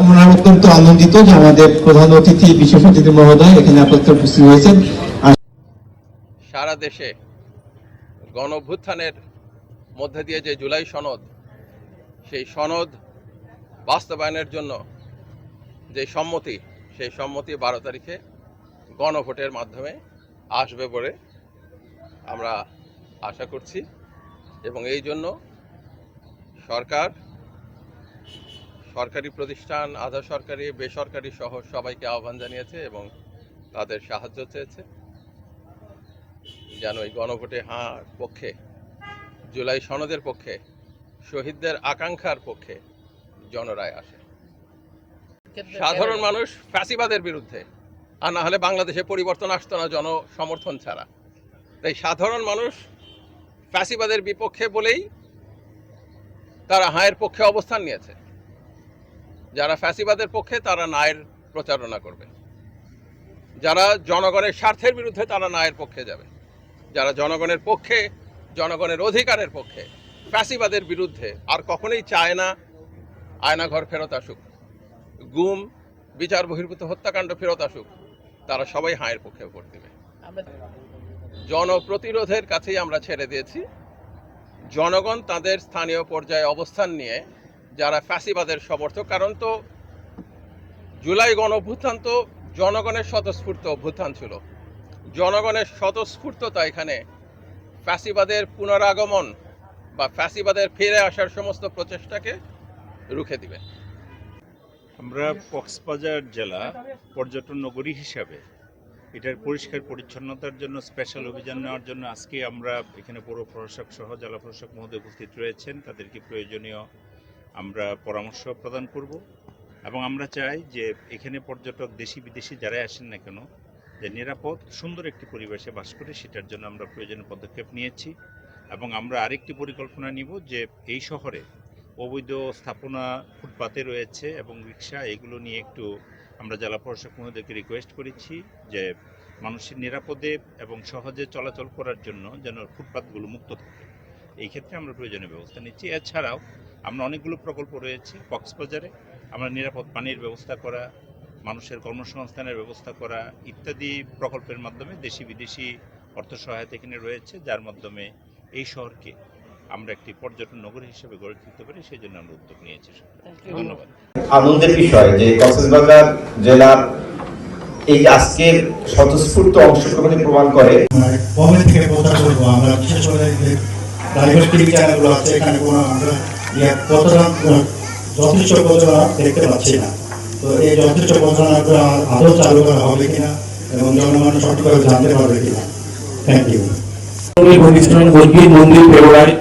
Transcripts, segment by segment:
আমরা অত্যন্ত আনন্দিত যে আমাদের প্রধান অতিথি বিশেষ অতিথি মহোদয় এখানে আপনাদের উপস্থিত হয়েছেন। সারা দেশে গণঅভ্যুত্থানের মধ্যে দিয়ে যে জুলাই সনদ, সেই সনদ বাস্তবায়নের জন্য যে সম্মতি, সেই সম্মতি 12 তারিখে গণভোটের মাধ্যমে আসবে বলে আমরা আশা করছি। এবং এই জন্য সরকার, সরকারি প্রতিষ্ঠান, আধা সরকারি, বেসরকারি সহ সবাইকে আহ্বান জানিয়েছে এবং তাদের সাহায্য চেয়েছে যেন এই গণভোটে হার পক্ষে, জুলাই সনদের পক্ষে, শহীদদের আকাঙ্ক্ষার পক্ষে জনরায় আসে। সাধারণ মানুষ ফ্যাসিবাদের বিরুদ্ধে, আর না হলে বাংলাদেশে পরিবর্তন আসতো না জনসমর্থন ছাড়া। তাই সাধারণ মানুষ ফ্যাসিবাদের বিপক্ষে বলেই তারা হায়ের পক্ষে অবস্থান নিয়েছে। যারা ফ্যাসিবাদের পক্ষে তারা নায়ের প্রচারণা করবে, যারা জনগণের স্বার্থের বিরুদ্ধে তারা নায়ের পক্ষে যাবে, যারা জনগণের পক্ষে, জনগণের অধিকারের পক্ষে, ফ্যাসিবাদের বিরুদ্ধে আর কখনোই চায় না আয়নাঘর ফেরত আসুক, গুম, বিচার বহির্ভূত হত্যাকাণ্ড ফেরত আসুক, তারা সবাই হায়ের পক্ষে ভোট দেবে। জনপ্রতিরোধের কাছেই আমরা ছেড়ে দিয়েছি। জনগণ তাদের স্থানীয় পর্যায়ে অবস্থান নিয়ে যারা ফ্যাসিবাদের সমর্থক, কারণ তো জুলাই গণ অভ্যুত্থান তো জনগণের স্বতঃস্ফূর্ত অভ্যুত্থান ছিল। জনগণের স্বতঃস্ফূর্ততা এখানে ফ্যাসিবাদের পুনরাগমন বা ফ্যাসিবাদের ফিরে আসার সমস্ত প্রচেষ্টাকে রুখে দিবে। আমরা কক্সবাজার জেলা পর্যটন নগরী হিসাবে এটার পরিষ্কার পরিচ্ছন্নতার জন্য স্পেশাল অভিযান নেওয়ার জন্য আজকে আমরা এখানে পৌর প্রশাসক সহ জেলা প্রশাসক মহোদয় উপস্থিত রয়েছেন। তাদেরকে প্রয়োজনীয় আমরা পরামর্শ প্রদান করব এবং আমরা চাই যে এখানে পর্যটক দেশি বিদেশি যারাই আসেন না কেন যে নিরাপদ সুন্দর একটি পরিবেশে বাস করে, সেটার জন্য আমরা প্রয়োজনীয় পদক্ষেপ নিয়েছি। এবং আমরা আরেকটি পরিকল্পনা নিব যে এই শহরে অবৈধ স্থাপনা ফুটপাতে রয়েছে এবং রিক্সা, এগুলো নিয়ে একটু আমরা জেলা প্রশাসক মহোদয়কে রিকোয়েস্ট করেছি যে মানুষের নিরাপদে এবং সহজে চলাচল করার জন্য যেন ফুটপাতগুলো মুক্ত থাকে। এই ক্ষেত্রে আমরা প্রয়োজনীয় ব্যবস্থা নিচ্ছি। এছাড়াও আমরা অনেকগুলো প্রকল্প রয়েছে কক্সবাজারে, আমরা নিরাপদ পানির ব্যবস্থা করা, মানুষের কর্মসংস্থানের ব্যবস্থা করা ইত্যাদি প্রকল্পের মাধ্যমে দেশি বিদেশি অর্থ সহায়তা এখানে রয়েছে, যার মাধ্যমে এই শহরকে আমরা একটি পর্যটন নগরী হিসেবে গড়ে তুলতে পারি। সেই জন্য আমরা উদ্যোগ নিয়েছি। ধন্যবাদ। আনন্দের বিষয় যে কক্সবাজার জেলার এই আজকের স্বতঃস্ফূর্ত অংশগ্রহণ প্রমাণ করে কবে থেকে প্রচার করবো আমরা, বিশেষ করে প্রাইভেট টিভি চ্যানেলগুলো আছে, এখানে কোনো আমরা প্রচারণা যথেষ্ট প্রচারণা দেখতে পাচ্ছি না। তো এই যথেষ্ট প্রচারণাগুলো আদৌ চালু করা হবে কিনা এবং জনগণ সঠিকভাবে জানতে পারবে কিনা। Thank you. মন্দির ফেব্রুয়ারি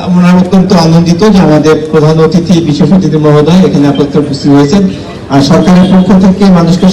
আমরা অত্যন্ত আনন্দিত যে আমাদের প্রধান অতিথি বিশেষ অতিথি মহোদয় এখানে আপনাদের উপস্থিত হয়েছেন। আর সরকারের পক্ষ থেকে মানুষকে